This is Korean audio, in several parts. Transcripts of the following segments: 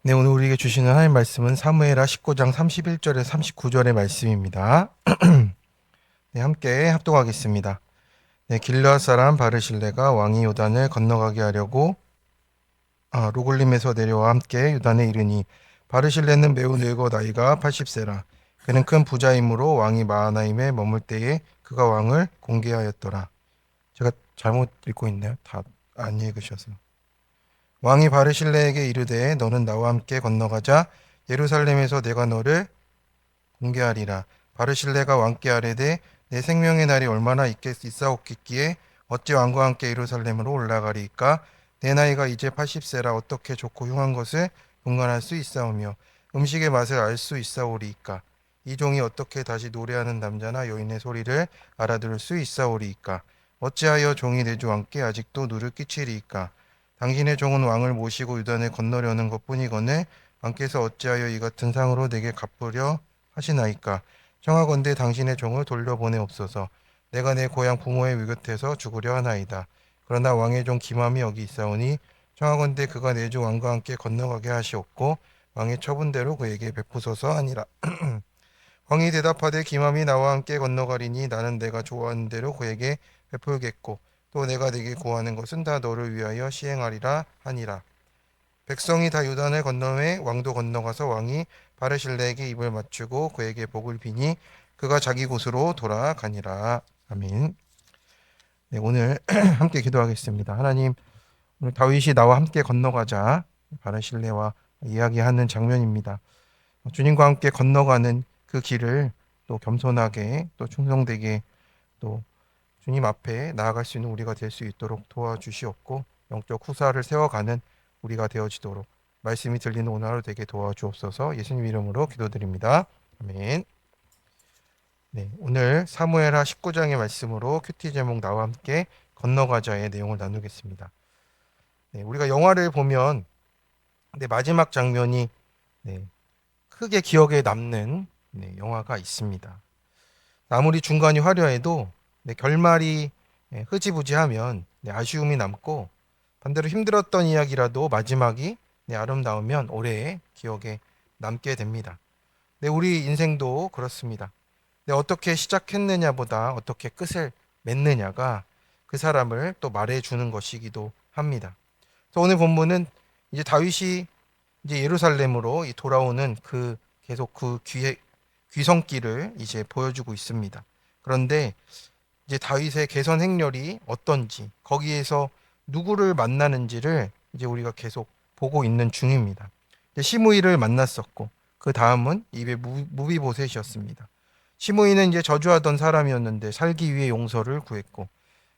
네, 오늘 우리에게 주시는 하나님 말씀은 사무엘하 19장 31절에 39절의 말씀입니다. 네, 함께 합독하겠습니다. 네, 길르앗 사람 바르실레가 왕이 요단을 건너가게 하려고 로글림에서 내려와 함께 요단에 이르니 바르실레는 매우 늙어 나이가 80세라. 그는 큰 부자이므로 왕이 마하나임에 머물 때에 그가 왕을 공개하였더라. 제가 잘못 읽고 있네요. 다 안 읽으셔서. 왕이 바르실레에게 이르되 너는 나와 함께 건너가자. 예루살렘에서 내가 너를 공개하리라. 바르실레가 왕께 아뢰되 내 생명의 날이 얼마나 있사옵겠기에 어찌 왕과 함께 예루살렘으로 올라가리이까. 내 나이가 이제 80세라 어떻게 좋고 흉한 것을 분간할 수 있사오며 음식의 맛을 알 수 있사오리이까. 이 종이 어떻게 다시 노래하는 남자나 여인의 소리를 알아들을 수 있사오리이까. 어찌하여 종이 내 주 왕께 아직도 누를 끼치리이까. 당신의 종은 왕을 모시고 유단을 건너려는 것뿐이거늘 왕께서 어찌하여 이 같은 상으로 내게 갚으려 하시나이까. 청하건대 당신의 종을 돌려보내옵소서. 내가 내 고향 부모의 위곁에서 죽으려 하나이다. 그러나 왕의 종 기맘이 여기 있사오니 청하건대 그가 내 주 왕과 함께 건너가게 하시옵고 왕의 처분대로 그에게 베푸소서 하니라. 왕이 대답하되 기맘이 나와 함께 건너가리니 나는 내가 좋아하는 대로 그에게 베풀겠고 또 내가 네게 구하는 것은 다 너를 위하여 시행하리라 하니라. 백성이 다 요단을 건너매 왕도 건너가서 왕이 바르실레에게 입을 맞추고 그에게 복을 비니 그가 자기 곳으로 돌아가니라. 아멘. 네, 오늘 함께 기도하겠습니다. 하나님, 오늘 다윗이 나와 함께 건너가자 바르실레와 이야기하는 장면입니다. 주님과 함께 건너가는 그 길을 또 겸손하게 또 충성되게 또 주님 앞에 나아갈 수 있는 우리가 될 수 있도록 도와주시옵고 영적 후사를 세워가는 우리가 되어지도록 말씀이 들리는 오늘 하루 되게 도와주옵소서. 예수님 이름으로 기도드립니다. 아멘. 네, 오늘 사무엘하 19장의 말씀으로 큐티 제목 나와 함께 건너가자의 내용을 나누겠습니다. 네, 우리가 영화를 보면 마지막 장면이 크게 기억에 남는 영화가 있습니다. 아무리 중간이 화려해도 결말이 흐지부지하면 아쉬움이 남고 반대로 힘들었던 이야기라도 마지막이 아름다우면 오래 기억에 남게 됩니다. 우리 인생도 그렇습니다. 어떻게 시작했느냐보다 어떻게 끝을 맺느냐가 그 사람을 또 말해주는 것이기도 합니다. 그래서 오늘 본문은 이제 다윗이 이제 예루살렘으로 돌아오는 그 계속 그 귀성길을 이제 보여주고 있습니다. 그런데 이제 다윗의 개선 행렬이 어떤지 거기에서 누구를 만나는지를 이제 우리가 계속 보고 있는 중입니다. 이제 시므이를 만났었고 그 다음은 입에 무비보셋이었습니다. 시므이는 이제 저주하던 사람이었는데 살기 위해 용서를 구했고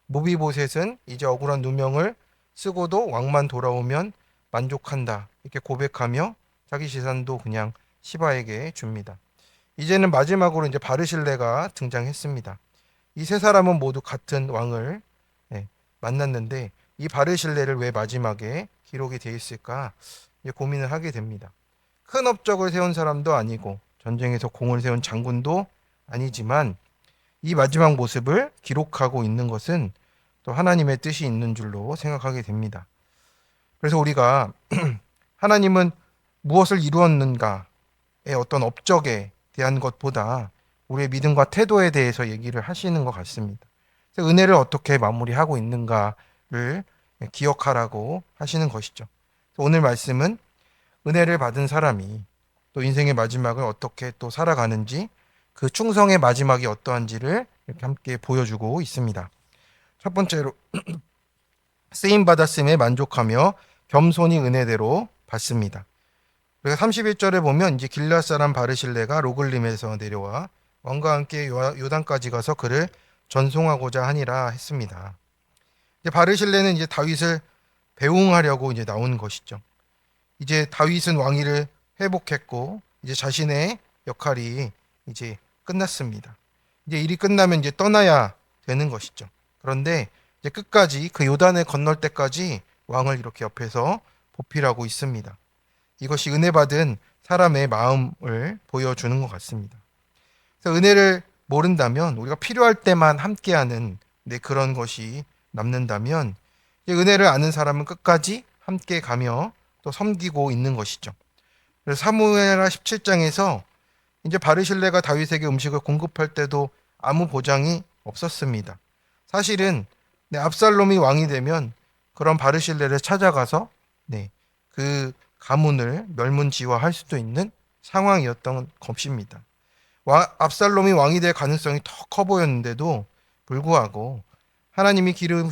무비보셋은 이제 억울한 누명을 쓰고도 왕만 돌아오면 만족한다 이렇게 고백하며 자기 재산도 그냥 시바에게 줍니다. 이제는 마지막으로 이제 바르실레가 등장했습니다. 이 세 사람은 모두 같은 왕을 만났는데 이 바르실레를 왜 마지막에 기록이 되어 있을까 고민을 하게 됩니다. 큰 업적을 세운 사람도 아니고 전쟁에서 공을 세운 장군도 아니지만 이 마지막 모습을 기록하고 있는 것은 또 하나님의 뜻이 있는 줄로 생각하게 됩니다. 그래서 우리가 하나님은 무엇을 이루었는가의 어떤 업적에 대한 것보다 우리의 믿음과 태도에 대해서 얘기를 하시는 것 같습니다. 그래서 은혜를 어떻게 마무리하고 있는가를 기억하라고 하시는 것이죠. 오늘 말씀은 은혜를 받은 사람이 또 인생의 마지막을 어떻게 또 살아가는지 그 충성의 마지막이 어떠한지를 이렇게 함께 보여주고 있습니다. 첫 번째로 쓰임 받았음에 만족하며 겸손히 은혜대로 받습니다. 그래서 31절에 보면 이제 길르앗 사람 바르실레가 로글림에서 내려와 왕과 함께 요단까지 가서 그를 전송하고자 하니라 했습니다. 이제 바르실레는 이제 다윗을 배웅하려고 이제 나온 것이죠. 이제 다윗은 왕위를 회복했고 이제 자신의 역할이 이제 끝났습니다. 이제 일이 끝나면 이제 떠나야 되는 것이죠. 그런데 이제 끝까지 그 요단을 건널 때까지 왕을 이렇게 옆에서 보필하고 있습니다. 이것이 은혜 받은 사람의 마음을 보여주는 것 같습니다. 그래서 은혜를 모른다면 우리가 필요할 때만 함께하는 그런 것이 남는다면 은혜를 아는 사람은 끝까지 함께 가며 또 섬기고 있는 것이죠. 그래서 사무엘하 17장에서 이제 바르실레가 다윗에게 음식을 공급할 때도 아무 보장이 없었습니다. 사실은 압살롬이 왕이 되면 그런 바르실레를 찾아가서 그 가문을 멸문지화할 수도 있는 상황이었던 것입니다. 압살롬이 왕이 될 가능성이 더 커 보였는데도 불구하고 하나님이 기름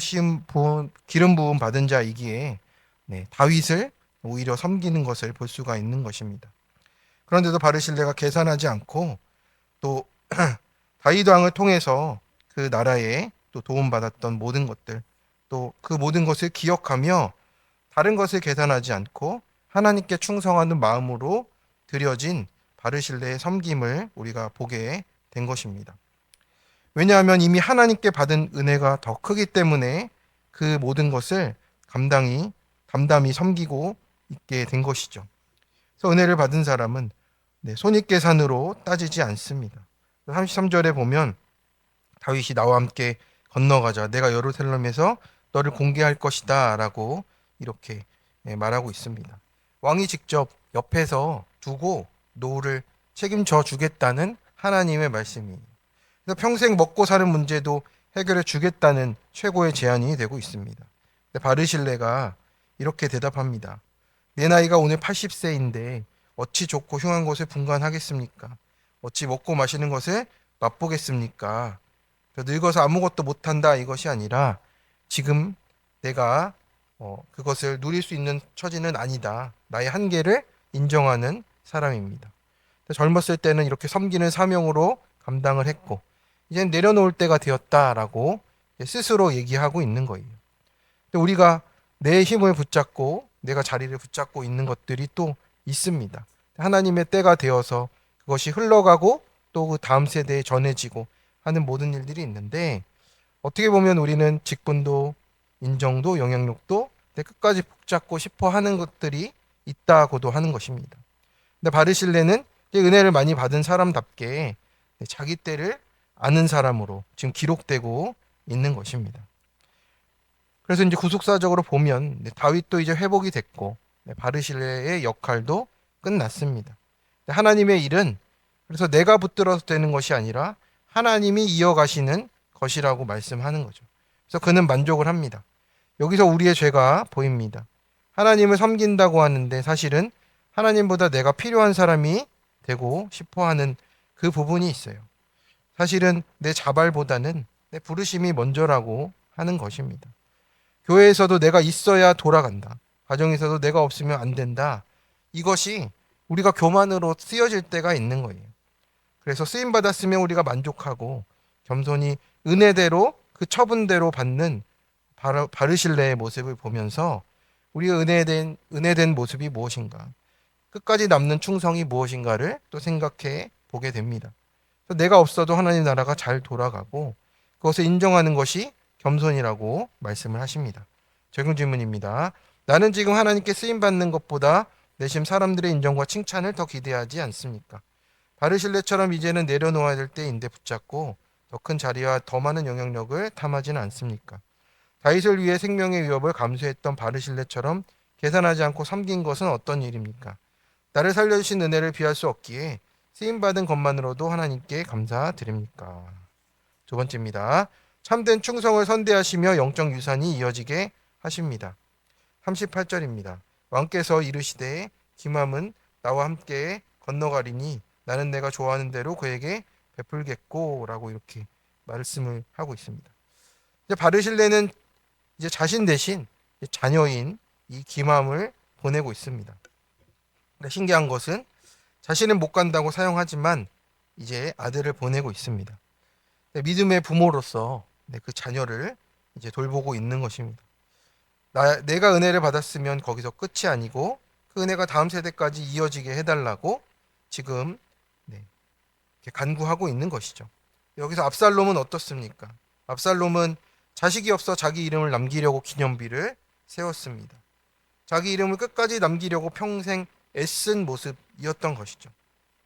부음 받은 자이기에 다윗을 오히려 섬기는 것을 볼 수가 있는 것입니다. 그런데도 바르실레가 계산하지 않고 또 다윗 왕을 통해서 그 나라에 또 도움받았던 모든 것들, 또 그 모든 것을 기억하며 다른 것을 계산하지 않고 하나님께 충성하는 마음으로 드려진 바르실레의 섬김을 우리가 보게 된 것입니다. 왜냐하면 이미 하나님께 받은 은혜가 더 크기 때문에 그 모든 것을 담담히 섬기고 있게 된 것이죠. 그래서 은혜를 받은 사람은 손익계산으로 따지지 않습니다. 33절에 보면 다윗이 나와 함께 건너가자, 내가 예루살렘에서 너를 공개할 것이다 라고 이렇게 말하고 있습니다. 왕이 직접 옆에서 두고 노후를 책임져 주겠다는 하나님의 말씀이에요. 그래서 평생 먹고 사는 문제도 해결해 주겠다는 최고의 제안이 되고 있습니다. 바르실레가 이렇게 대답합니다. 내 나이가 오늘 80세인데 어찌 좋고 흉한 것을 분간하겠습니까? 어찌 먹고 마시는 것을 맛보겠습니까? 늙어서 아무것도 못한다 이것이 아니라 지금 내가 그것을 누릴 수 있는 처지는 아니다. 나의 한계를 인정하는 사람입니다. 젊었을 때는 이렇게 섬기는 사명으로 감당을 했고 이제는 내려놓을 때가 되었다라고 스스로 얘기하고 있는 거예요. 우리가 내 힘을 붙잡고 내가 자리를 붙잡고 있는 것들이 또 있습니다. 하나님의 때가 되어서 그것이 흘러가고 또 그 다음 세대에 전해지고 하는 모든 일들이 있는데 어떻게 보면 우리는 직분도 인정도 영향력도 끝까지 붙잡고 싶어 하는 것들이 있다고도 하는 것입니다. 근데 바르실레는 은혜를 많이 받은 사람답게 자기 때를 아는 사람으로 지금 기록되고 있는 것입니다. 그래서 이제 구속사적으로 보면 다윗도 이제 회복이 됐고 바르실레의 역할도 끝났습니다. 하나님의 일은 그래서 내가 붙들어서 되는 것이 아니라 하나님이 이어가시는 것이라고 말씀하는 거죠. 그래서 그는 만족을 합니다. 여기서 우리의 죄가 보입니다. 하나님을 섬긴다고 하는데 사실은 하나님보다 내가 필요한 사람이 되고 싶어하는 그 부분이 있어요. 사실은 내 자발보다는 내 부르심이 먼저라고 하는 것입니다. 교회에서도 내가 있어야 돌아간다. 가정에서도 내가 없으면 안 된다. 이것이 우리가 교만으로 쓰여질 때가 있는 거예요. 그래서 쓰임 받았으면 우리가 만족하고 겸손히 은혜대로 그 처분대로 받는 바르실레의 모습을 보면서 우리가 은혜된 모습이 무엇인가, 끝까지 남는 충성이 무엇인가를 또 생각해 보게 됩니다. 내가 없어도 하나님 나라가 잘 돌아가고 그것을 인정하는 것이 겸손이라고 말씀을 하십니다. 적용 질문입니다. 나는 지금 하나님께 쓰임 받는 것보다 내심 사람들의 인정과 칭찬을 더 기대하지 않습니까? 바르실레처럼 이제는 내려놓아야 될 때인데 붙잡고 더 큰 자리와 더 많은 영향력을 탐하지는 않습니까? 다윗을 위해 생명의 위협을 감수했던 바르실레처럼 계산하지 않고 섬긴 것은 어떤 일입니까? 나를 살려주신 은혜를 비할 수 없기에 쓰임받은 것만으로도 하나님께 감사드립니까? 두 번째입니다. 참된 충성을 선대하시며 영적 유산이 이어지게 하십니다. 38절입니다. 왕께서 이르시되 기맘은 나와 함께 건너가리니 나는 내가 좋아하는 대로 그에게 베풀겠고 라고 이렇게 말씀을 하고 있습니다. 이제 바르실레는 이제 자신 대신 자녀인 이 기맘을 보내고 있습니다. 신기한 것은 자신은 못 간다고 사용하지만 이제 아들을 보내고 있습니다. 믿음의 부모로서 그 자녀를 이제 돌보고 있는 것입니다. 내가 은혜를 받았으면 거기서 끝이 아니고 그 은혜가 다음 세대까지 이어지게 해달라고 지금 이렇게 간구하고 있는 것이죠. 여기서 압살롬은 어떻습니까? 압살롬은 자식이 없어 자기 이름을 남기려고 기념비를 세웠습니다. 자기 이름을 끝까지 남기려고 평생 애쓴 모습이었던 것이죠.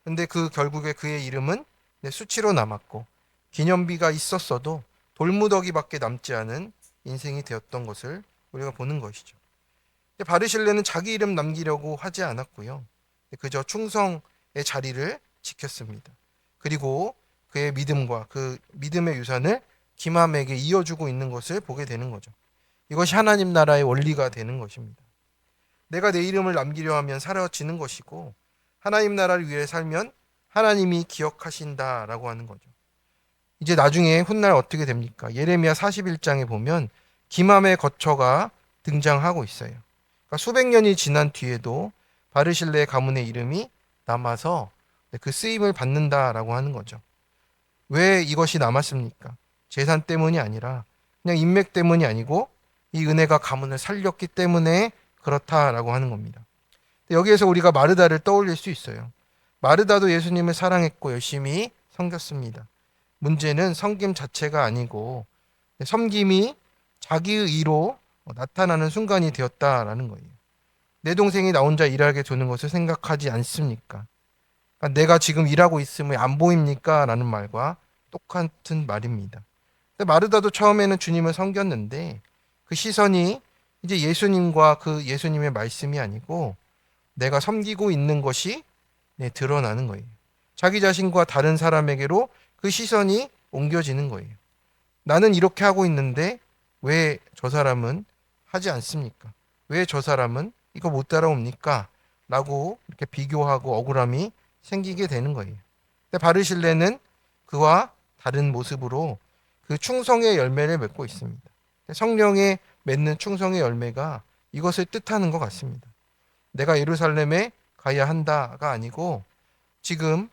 근데 결국에 그의 이름은 수치로 남았고 기념비가 있었어도 돌무더기밖에 남지 않은 인생이 되었던 것을 우리가 보는 것이죠. 바르실레는 자기 이름 남기려고 하지 않았고요. 그저 충성의 자리를 지켰습니다. 그리고 그의 믿음과 그 믿음의 유산을 김함에게 이어주고 있는 것을 보게 되는 거죠. 이것이 하나님 나라의 원리가 되는 것입니다. 내가 내 이름을 남기려 하면 사라지는 것이고 하나님 나라를 위해 살면 하나님이 기억하신다라고 하는 거죠. 이제 나중에 훗날 어떻게 됩니까? 예레미야 41장에 보면 김함의 거처가 등장하고 있어요. 그러니까 수백 년이 지난 뒤에도 바르실레 가문의 이름이 남아서 그 쓰임을 받는다라고 하는 거죠. 왜 이것이 남았습니까? 재산 때문이 아니라 그냥 인맥 때문이 아니고 이 은혜가 가문을 살렸기 때문에 그렇다라고 하는 겁니다. 여기에서 우리가 마르다를 떠올릴 수 있어요. 마르다도 예수님을 사랑했고 열심히 섬겼습니다. 문제는 섬김 자체가 아니고 섬김이 자기의 의로 나타나는 순간이 되었다라는 거예요. 내 동생이 나 혼자 일하게 두는 것을 생각하지 않습니까? 그러니까 내가 지금 일하고 있음을 안 보입니까? 라는 말과 똑같은 말입니다. 근데 마르다도 처음에는 주님을 섬겼는데 그 시선이 이제 예수님과 그 예수님의 말씀이 아니고 내가 섬기고 있는 것이 드러나는 거예요. 자기 자신과 다른 사람에게로 그 시선이 옮겨지는 거예요. 나는 이렇게 하고 있는데 왜 저 사람은 하지 않습니까? 왜 저 사람은 이거 못 따라옵니까? 라고 이렇게 비교하고 억울함이 생기게 되는 거예요. 근데 바르실레는 그와 다른 모습으로 그 충성의 열매를 맺고 있습니다. 성령에 맺는 충성의 열매가 이것을 뜻하는 것 같습니다. 내가 예루살렘에 가야 한다가 아니고 지금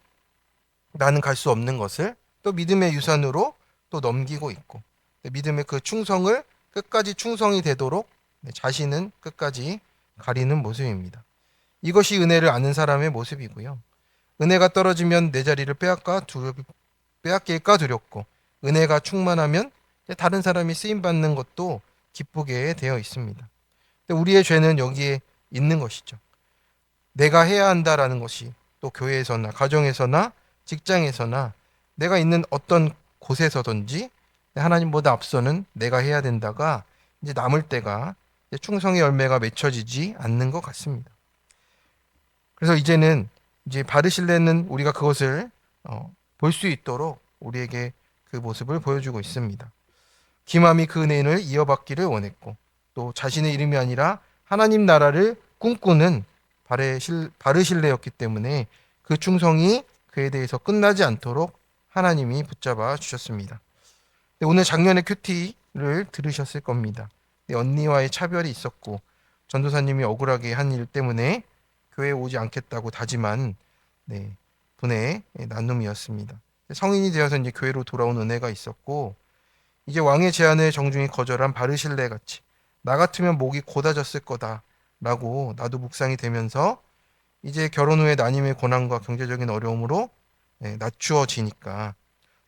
나는 갈 수 없는 것을 또 믿음의 유산으로 또 넘기고 있고 믿음의 그 충성을 끝까지 충성이 되도록 자신은 끝까지 가리는 모습입니다. 이것이 은혜를 아는 사람의 모습이고요. 은혜가 떨어지면 내 자리를 빼앗길까 두렵고 은혜가 충만하면 다른 사람이 쓰임받는 것도 기쁘게 되어 있습니다. 우리의 죄는 여기에 있는 것이죠. 내가 해야 한다라는 것이 또 교회에서나 가정에서나 직장에서나 내가 있는 어떤 곳에서든지 하나님보다 앞서는 내가 해야 된다가 이제 남을 때가 충성의 열매가 맺혀지지 않는 것 같습니다. 그래서 이제는 이제 바르실레는 우리가 그것을 볼 수 있도록 우리에게 그 모습을 보여주고 있습니다. 김함이 그 은혜를 이어받기를 원했고 또 자신의 이름이 아니라 하나님 나라를 꿈꾸는 바르실레였기 때문에 그 충성이 그에 대해서 끝나지 않도록 하나님이 붙잡아 주셨습니다. 오늘 작년에 큐티를 들으셨을 겁니다. 언니와의 차별이 있었고 전도사님이 억울하게 한 일 때문에 교회에 오지 않겠다고 다짐한 분의 나눔이었습니다. 성인이 되어서 이제 교회로 돌아온 은혜가 있었고 이제 왕의 제안을 정중히 거절한 바르실레 같이 나 같으면 목이 고다졌을 거다라고 나도 묵상이 되면서 이제 결혼 후에 난임의 고난과 경제적인 어려움으로 낮추어지니까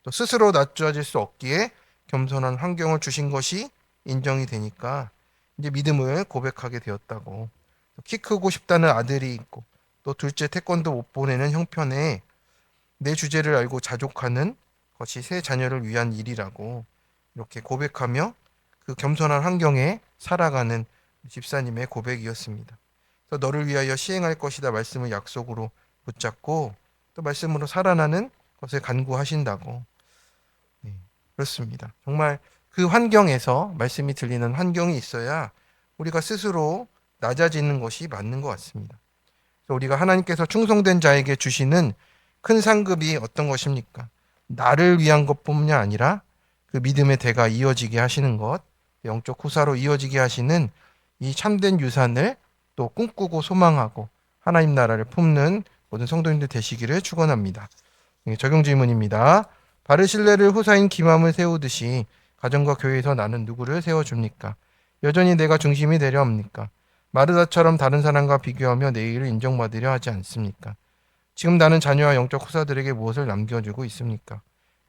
또 스스로 낮추어질 수 없기에 겸손한 환경을 주신 것이 인정이 되니까 이제 믿음을 고백하게 되었다고. 키 크고 싶다는 아들이 있고 또 둘째 태권도 못 보내는 형편에 내 주제를 알고 자족하는 것이 새 자녀를 위한 일이라고 이렇게 고백하며 그 겸손한 환경에 살아가는 집사님의 고백이었습니다. 그래서 너를 위하여 시행할 것이다 말씀을 약속으로 붙잡고 또 말씀으로 살아나는 것을 간구하신다고. 그렇습니다. 정말 그 환경에서 말씀이 들리는 환경이 있어야 우리가 스스로 낮아지는 것이 맞는 것 같습니다. 그래서 우리가 하나님께서 충성된 자에게 주시는 큰 상급이 어떤 것입니까? 나를 위한 것뿐만 아니라 그 믿음의 대가 이어지게 하시는 것, 영적 후사로 이어지게 하시는 이 참된 유산을 또 꿈꾸고 소망하고 하나님 나라를 품는 모든 성도님들 되시기를 축원합니다. 적용 질문입니다. 바르실레를 후사인 김함을 세우듯이 가정과 교회에서 나는 누구를 세워줍니까? 여전히 내가 중심이 되려 합니까? 마르다처럼 다른 사람과 비교하며 내 일을 인정받으려 하지 않습니까? 지금 나는 자녀와 영적 후사들에게 무엇을 남겨주고 있습니까?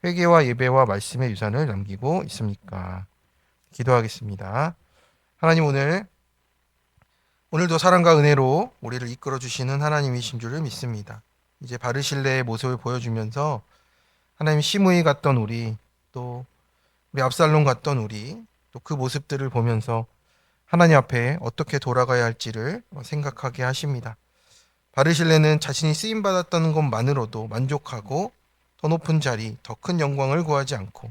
회개와 예배와 말씀의 유산을 남기고 있습니까? 기도하겠습니다. 하나님 오늘도 사랑과 은혜로 우리를 이끌어 주시는 하나님이신 줄을 믿습니다. 이제 바르실레의 모습을 보여주면서 하나님 시므이 같던 우리 또 우리 압살롬 같던 우리 또 그 모습들을 보면서 하나님 앞에 어떻게 돌아가야 할지를 생각하게 하십니다. 바르실레는 자신이 쓰임 받았다는 것만으로도 만족하고 더 높은 자리, 더 큰 영광을 구하지 않고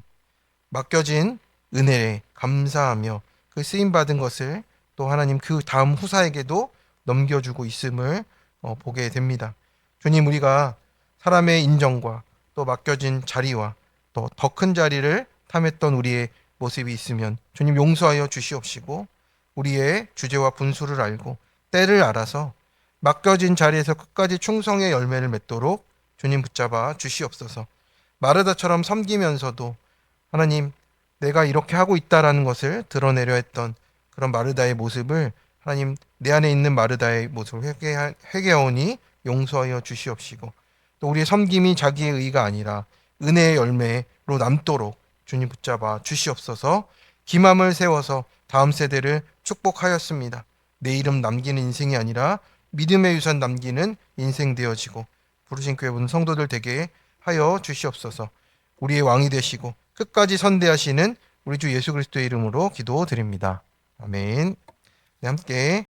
맡겨진 은혜에 감사하며 그 쓰임 받은 것을 또 하나님 그 다음 후사에게도 넘겨주고 있음을 보게 됩니다. 주님, 우리가 사람의 인정과 또 맡겨진 자리와 또 더 큰 자리를 탐했던 우리의 모습이 있으면 주님 용서하여 주시옵시고, 우리의 주제와 분수를 알고 때를 알아서 맡겨진 자리에서 끝까지 충성의 열매를 맺도록 주님 붙잡아 주시옵소서. 마르다처럼 섬기면서도 하나님, 내가 이렇게 하고 있다라는 것을 드러내려 했던 그런 마르다의 모습을 하나님, 내 안에 있는 마르다의 모습을 회개하오니 용서하여 주시옵시고, 또 우리의 섬김이 자기의 의가 아니라 은혜의 열매로 남도록 주님 붙잡아 주시옵소서. 기맘을 세워서 다음 세대를 축복하였습니다. 내 이름 남기는 인생이 아니라 믿음의 유산 남기는 인생 되어지고 부르신 교회 분 성도들 되게 하여 주시옵소서. 우리의 왕이 되시고 끝까지 선대하시는 우리 주 예수 그리스도의 이름으로 기도드립니다. 아멘. 네, 함께